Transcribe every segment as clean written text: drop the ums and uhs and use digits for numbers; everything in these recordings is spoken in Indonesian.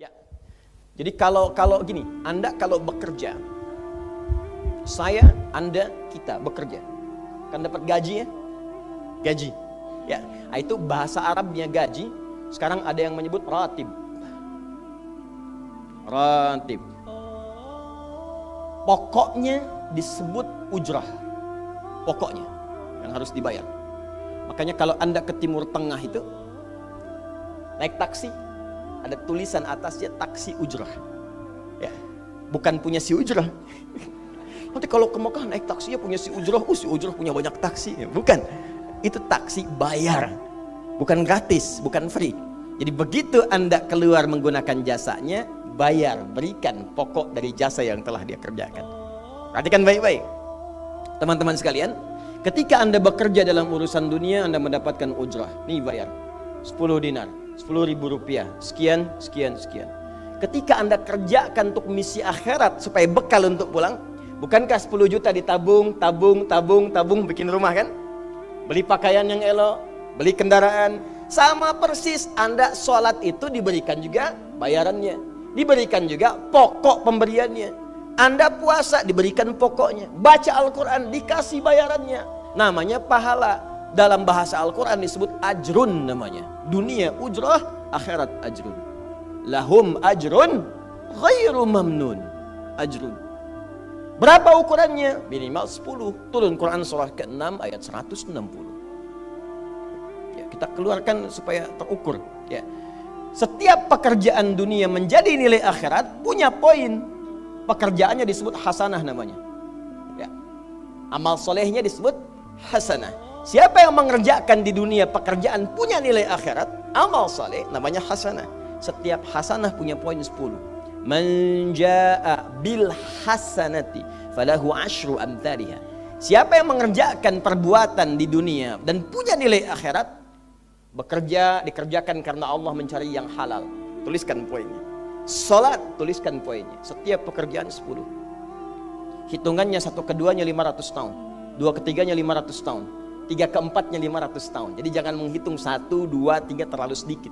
Ya. Jadi kalau gini, Anda kalau bekerja, saya, Anda, kita bekerja, kan dapat gaji ya? Gaji. Ya, itu bahasa Arabnya gaji. Sekarang ada yang menyebut ratib. Ratib. Pokoknya disebut ujrah. Pokoknya yang harus dibayar. Makanya kalau Anda ke Timur Tengah itu naik taksi, ada tulisan atasnya taksi ujrah. Ya, bukan punya si ujrah. Nanti kalau ke Mekah naik taksinya punya si ujrah, si ujrah punya banyak taksi. Ya, bukan. Itu taksi bayar, bukan gratis, bukan free. Jadi begitu Anda keluar menggunakan jasanya, bayar, berikan pokok dari jasa yang telah dia kerjakan. Perhatikan baik-baik, teman-teman sekalian. Ketika Anda bekerja dalam urusan dunia, Anda mendapatkan ujrah. Nih bayar 10 dinar, 10.000 rupiah, sekian, sekian, sekian. Ketika Anda kerjakan untuk misi akhirat supaya bekal untuk pulang, bukankah 10 juta ditabung, tabung, bikin rumah kan? Beli pakaian yang elok, beli kendaraan. Sama persis Anda sholat itu diberikan juga bayarannya, diberikan juga pokok pemberiannya. Anda puasa diberikan pokoknya, baca Al-Quran dikasih bayarannya. Namanya pahala. Dalam bahasa Al-Quran disebut ajrun namanya. Dunia ujrah, akhirat ajrun. Lahum ajrun ghairu mamnun. Ajrun. Berapa ukurannya? Minimal 10. Turun Quran surah ke-6 ayat 160. Ya, kita keluarkan supaya terukur. Ya. Setiap pekerjaan dunia menjadi nilai akhirat punya poin. Pekerjaannya disebut hasanah namanya. Ya. Amal solehnya disebut hasanah. Siapa yang mengerjakan di dunia pekerjaan punya nilai akhirat, amal soleh namanya hasanah. Setiap hasanah punya poin 10. Man jaa bil hasanati falahu asyru amthaliha. Siapa yang mengerjakan perbuatan di dunia dan punya nilai akhirat, bekerja dikerjakan karena Allah mencari yang halal. Tuliskan poinnya. Salat, tuliskan poinnya. Setiap pekerjaan 10. Hitungannya 1 keduanya 500 tahun, 2 ketiganya 500 tahun, 3 keempatnya 500 tahun. Jadi jangan menghitung 1, 2, 3 terlalu sedikit.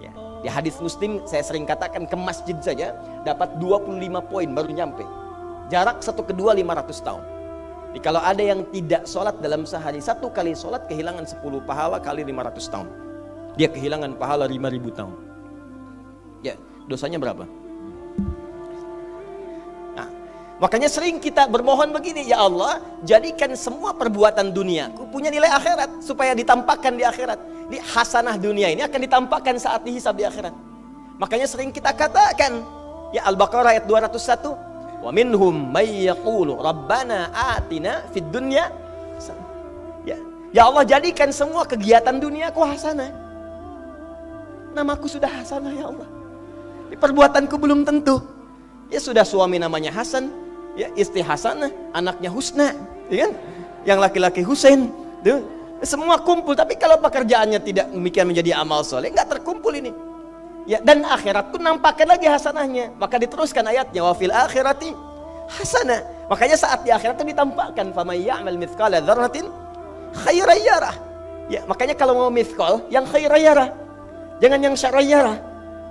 Ya. Di hadis Muslim saya sering katakan ke masjid saja dapat 25 poin baru nyampe. Jarak 1 ke 2 500 tahun. Jadi kalau ada yang tidak sholat dalam sehari, 1 kali sholat kehilangan 10 pahala kali 500 tahun. Dia kehilangan pahala 5.000 tahun. Ya, dosanya berapa? Nah, makanya sering kita bermohon begini, ya Allah, jadikan semua perbuatan duniaku punya nilai akhirat supaya ditampakkan di akhirat. Di hasanah dunia ini akan ditampakkan saat dihisab di akhirat. Makanya sering kita katakan, ya Al-Baqarah ayat 201, wa minhum may yaqulu rabbana atina fid dunya. Ya Allah, jadikan semua kegiatan duniaku hasanah. Namaku sudah hasanah ya Allah. Perbuatanku belum tentu. Ya sudah suami namanya Hasan, ya istri Hasanah, anaknya Husna, ya kan? Yang laki-laki Husain, tuh. Semua kumpul, tapi kalau pekerjaannya tidak demikian menjadi amal soleh, nggak terkumpul ini. Ya, dan akhirat pun nampakkan lagi hasanahnya. Maka diteruskan ayatnya, wa fil akhirati hasanah. Makanya saat di akhirat itu ditampakkan, faman ya'mal mithqala dzarratin khairan yarah. Ya, makanya kalau mau mithqal, yang khairan yarah. Jangan yang syarran yarah.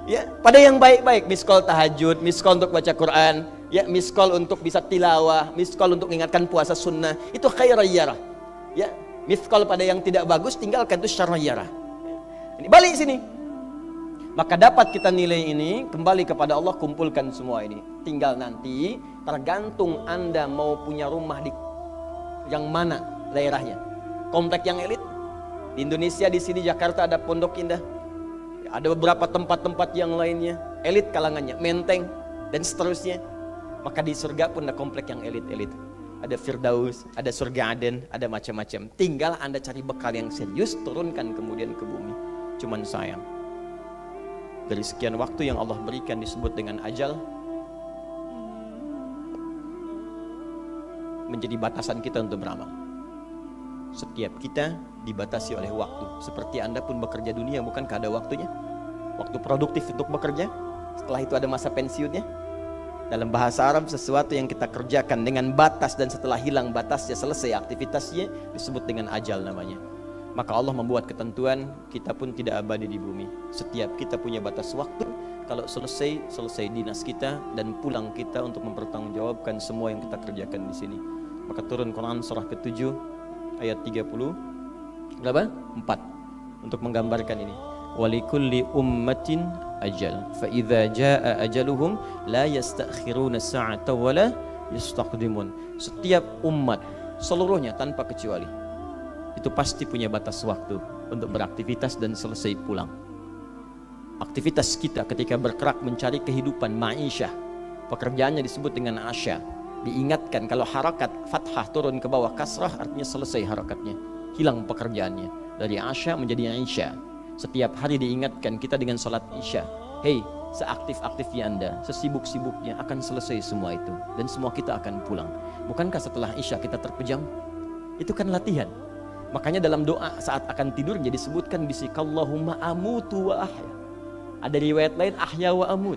Ya, pada yang baik-baik, miskol tahajud, miskol untuk baca Quran, ya, miskol untuk bisa tilawah, miskol untuk mengingatkan puasa sunnah, itu khairan yarah. Ya, mithqal pada yang tidak bagus, tinggalkan, itu syarran yarah. Ini balik sini. Maka dapat kita nilai ini, kembali kepada Allah, kumpulkan semua ini. Tinggal nanti, tergantung Anda mau punya rumah di yang mana daerahnya. Komplek yang elit. Di Indonesia, di sini Jakarta ada Pondok Indah. Ada beberapa tempat-tempat yang lainnya, elit kalangannya, Menteng, dan seterusnya. Maka di surga pun ada komplek yang elit-elit. Ada Firdaus, ada surga Aden, ada macam-macam. Tinggal Anda cari bekal yang serius, turunkan kemudian ke bumi. Cuman sayang, dari sekian waktu yang Allah berikan disebut dengan ajal, menjadi batasan kita untuk beramal. Setiap kita dibatasi oleh waktu. Seperti Anda pun bekerja dunia, bukankah ada waktunya? Waktu produktif untuk bekerja, setelah itu ada masa pensiunnya. Dalam bahasa Arab, sesuatu yang kita kerjakan dengan batas dan setelah hilang batasnya, selesai aktivitasnya, disebut dengan ajal namanya. Maka Allah membuat ketentuan, kita pun tidak abadi di bumi. Setiap kita punya batas waktu, kalau selesai dinas kita dan pulang kita untuk mempertanggungjawabkan semua yang kita kerjakan di sini. Maka turun Quran surah ke-7 ayat 30 berapa? 4 untuk menggambarkan ini. Walikulli ummatin ajal fa idza jaa ajaluhum la yastakhiruna sa'ata wa la yastaqdimun. Setiap umat seluruhnya tanpa kecuali itu pasti punya batas waktu untuk beraktivitas dan selesai pulang. Aktivitas kita ketika bergerak mencari kehidupan ma'isyah, pekerjaannya disebut dengan asya. Diingatkan kalau harakat fathah turun ke bawah kasrah artinya selesai harakatnya, hilang pekerjaannya. Dari asya menjadi isya. Setiap hari diingatkan kita dengan salat isya. Hei, seaktif-aktifnya Anda, sesibuk-sibuknya akan selesai semua itu dan semua kita akan pulang. Bukankah setelah isya kita terpejam? Itu kan latihan. Makanya dalam doa saat akan tidur jadi disebutkan bisikallahumma amutu wa ahya. Ada riwayat lain ahya wa amut.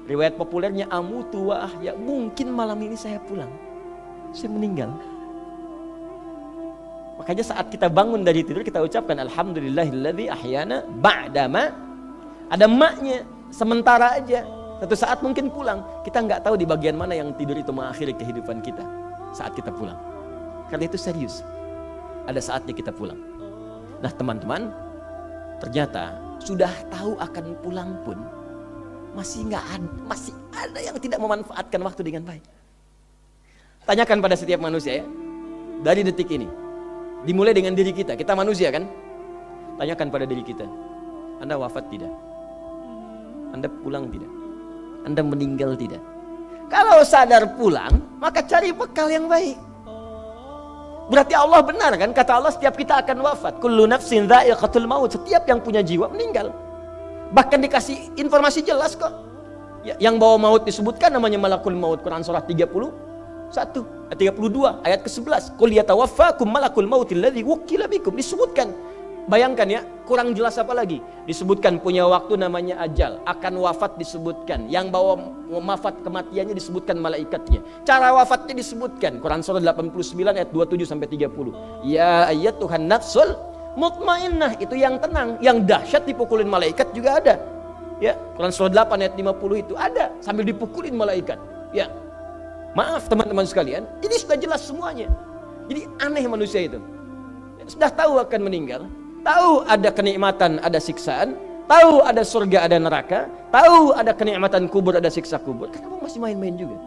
Riwayat populernya amutu wa ahya. Mungkin malam ini saya pulang, saya meninggal. Makanya saat kita bangun dari tidur kita ucapkan alhamdulillahilladzi ahyana ba'dama. Ada maknya, sementara aja. Satu saat mungkin pulang. Kita nggak tahu di bagian mana yang tidur itu mengakhiri kehidupan kita saat kita pulang. Karena itu serius. Ada saatnya kita pulang. Nah teman-teman, ternyata sudah tahu akan pulang pun masih ada yang tidak memanfaatkan waktu dengan baik. Tanyakan pada setiap manusia ya, dari detik ini, dimulai dengan diri kita manusia kan? Tanyakan pada diri kita, Anda wafat tidak? Anda pulang tidak? Anda meninggal tidak? Kalau sadar pulang, maka cari bekal yang baik. Berarti Allah benar kan? Kata Allah setiap kita akan wafat. Kullu nafsin dha'iqatul maut. Setiap yang punya jiwa meninggal. Bahkan dikasih informasi jelas kok. Yang bawa maut disebutkan namanya malakul maut. Quran surah 32 ayat ke-11. Qul yatawaffakum malakul mautil ladzi wukkila bikum. Disebutkan. Bayangkan ya, kurang jelas apa lagi? Disebutkan punya waktu namanya ajal, akan wafat disebutkan, yang bawa wafat kematiannya disebutkan malaikatnya. Cara wafatnya disebutkan, Quran surah 89 ayat 27 sampai 30. Ya ayyatuhan nafsul mutmainnah, itu yang tenang, yang dahsyat dipukulin malaikat juga ada. Ya, Quran surah 8 ayat 50 itu ada sambil dipukulin malaikat. Ya. Maaf teman-teman sekalian, ini sudah jelas semuanya. Jadi aneh manusia itu. Sudah tahu akan meninggal, tahu ada kenikmatan, ada siksaan, tahu ada surga, ada neraka, tahu ada kenikmatan kubur, ada siksa kubur. Kenapa masih main-main juga?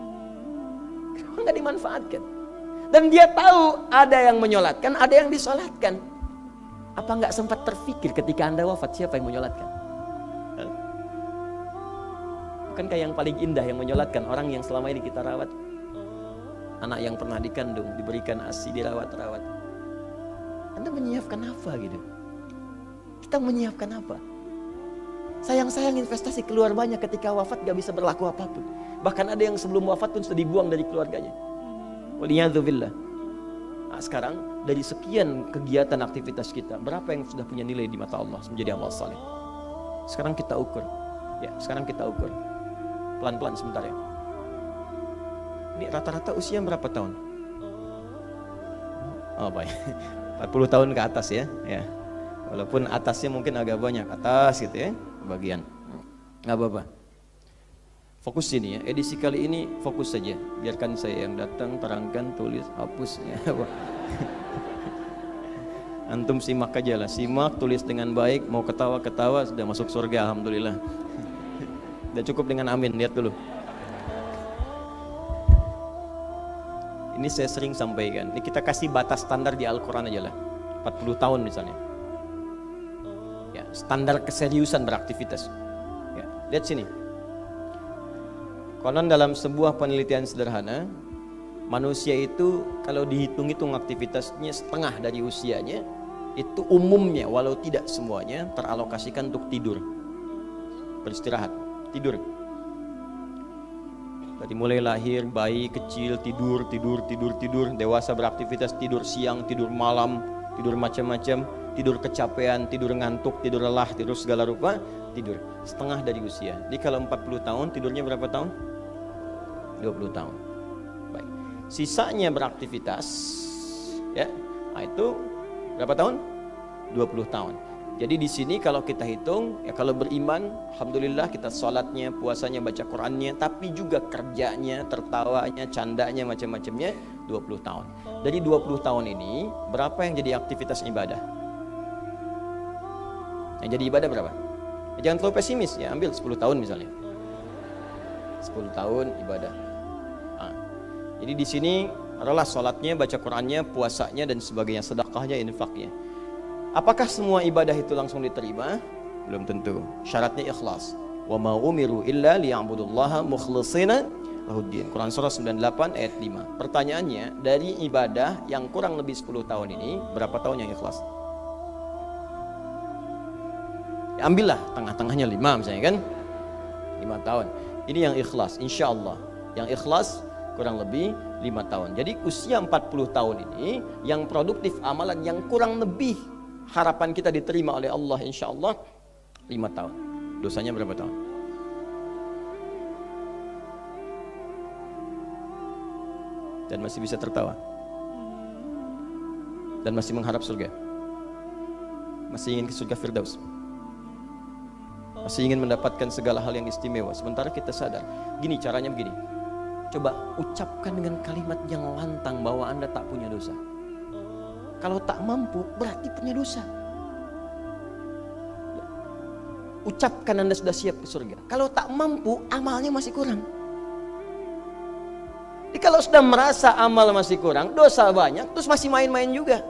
Kenapa nggak dimanfaatkan? Dan dia tahu ada yang menyolatkan, ada yang disolatkan. Apa nggak sempat terfikir ketika Anda wafat siapa yang menyolatkan? Bukankah yang paling indah yang menyolatkan orang yang selama ini kita rawat? Anak yang pernah dikandung, diberikan ASI, dirawat-rawat. Anda menyiapkan apa gitu? Kita menyiapkan apa? Sayang-sayang investasi keluar banyak ketika wafat gak bisa berlaku apapun. Bahkan ada yang sebelum wafat pun sudah dibuang dari keluarganya. Waliyadzubillah. Nah, sekarang dari sekian kegiatan aktivitas kita, berapa yang sudah punya nilai di mata Allah menjadi amal saleh? Sekarang kita ukur. Ya, sekarang kita ukur. Pelan-pelan sebentar ya. Ini rata-rata usia berapa tahun? Oh baik. 40 tahun ke atas ya. Ya. Walaupun atasnya mungkin agak banyak, atas gitu ya, bagian. Nggak apa-apa. Fokus sini ya. Edisi kali ini fokus saja. Biarkan saya yang datang, terangkan, tulis, hapus ya. Antum simak aja lah, simak, tulis dengan baik, mau ketawa-ketawa sudah masuk surga alhamdulillah. Udah cukup dengan amin, lihat dulu. Ini saya sering sampaikan, ini kita kasih batas standar di Al-Quran aja lah, 40 tahun misalnya. Ya, standar keseriusan beraktivitas. Ya, lihat sini. Konon dalam sebuah penelitian sederhana, manusia itu kalau dihitung-hitung aktivitasnya setengah dari usianya, itu umumnya walau tidak semuanya teralokasikan untuk tidur, beristirahat, tidur. Dari mulai lahir, bayi kecil tidur, dewasa beraktivitas tidur siang, tidur malam, tidur macam-macam, tidur kecapean, tidur ngantuk, tidur lelah, tidur segala rupa, tidur setengah dari usia. Jadi kalau 40 tahun tidurnya berapa tahun? 20 tahun. Baik. Sisanya beraktivitas, ya. Nah, itu berapa tahun? 20 tahun. Jadi di sini kalau kita hitung, ya kalau beriman, alhamdulillah kita sholatnya, puasanya, baca Qurannya, tapi juga kerjanya, tertawanya, candanya, macam-macamnya 20 tahun. Dari 20 tahun ini, berapa yang jadi aktivitas ibadah? Yang jadi ibadah berapa? Ya, jangan terlalu pesimis, ya ambil 10 tahun misalnya. 10 tahun ibadah. Nah, jadi di sini adalah sholatnya, baca Qurannya, puasanya, dan sebagainya, sedekahnya, infaknya. Apakah semua ibadah itu langsung diterima? Belum tentu. Syaratnya ikhlas. Wa ma umiru illa liya'budullaha mukhlishina lahuddin. Quran surah 98 ayat 5. Pertanyaannya, dari ibadah yang kurang lebih 10 tahun ini, berapa tahun yang ikhlas? Ya, ambillah tengah-tengahnya 5 misalnya kan. 5 tahun. Ini yang ikhlas, insya Allah. Yang ikhlas kurang lebih 5 tahun. Jadi usia 40 tahun ini yang produktif amalan yang kurang lebih harapan kita diterima oleh Allah insya Allah 5 tahun. Dosanya berapa tahun? Dan masih bisa tertawa. Dan masih mengharap surga. Masih ingin ke surga Firdaus. Masih ingin mendapatkan segala hal yang istimewa. Sementara kita sadar, gini caranya begini. Coba ucapkan dengan kalimat yang lantang bahwa Anda tak punya dosa. Kalau tak mampu, berarti punya dosa. Ucapkan Anda sudah siap ke surga. Kalau tak mampu, amalnya masih kurang. Jadi kalau sudah merasa amal masih kurang, dosa banyak, terus masih main-main juga.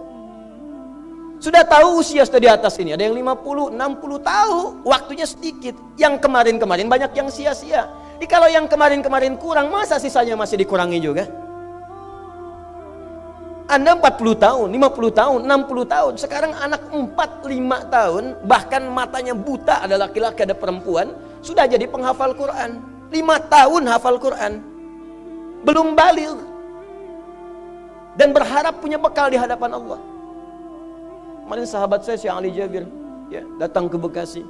Sudah tahu usia sudah di atas ini, ada yang 50, 60 tahu, waktunya sedikit. Yang kemarin-kemarin banyak yang sia-sia. Jadi kalau yang kemarin-kemarin kurang, masa sisanya masih dikurangi juga? Anda 40 tahun, 50 tahun, 60 tahun. Sekarang anak 4, 5 tahun, bahkan matanya buta, ada laki-laki, ada perempuan, sudah jadi penghafal Quran. 5 tahun hafal Quran. Belum baligh. Dan berharap punya bekal di hadapan Allah. Kemarin sahabat saya, Syekh Ali Jabir, ya, datang ke Bekasi.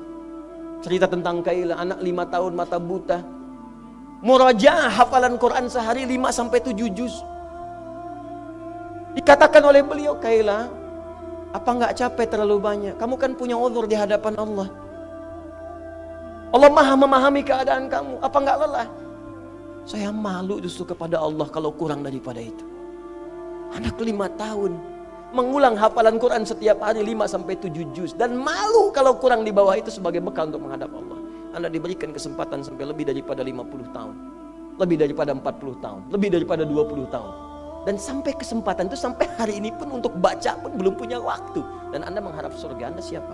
Cerita tentang Kaila, anak 5 tahun, mata buta. Murajaah hafalan Quran sehari 5-7 juz. Dikatakan oleh beliau, Kaila, apa enggak capek terlalu banyak? Kamu kan punya uzur di hadapan Allah. Allah Maha memahami keadaan kamu. Apa enggak lelah? Saya malu justru kepada Allah kalau kurang daripada itu. Anak 5 tahun mengulang hafalan Quran setiap hari 5-7 juz, dan malu kalau kurang di bawah itu sebagai bekal untuk menghadap Allah. Anda diberikan kesempatan sampai lebih daripada 50 tahun, lebih daripada 40 tahun, lebih daripada 20 tahun. Dan sampai kesempatan itu sampai hari ini pun untuk baca pun belum punya waktu. Dan Anda mengharap surga, Anda siapa?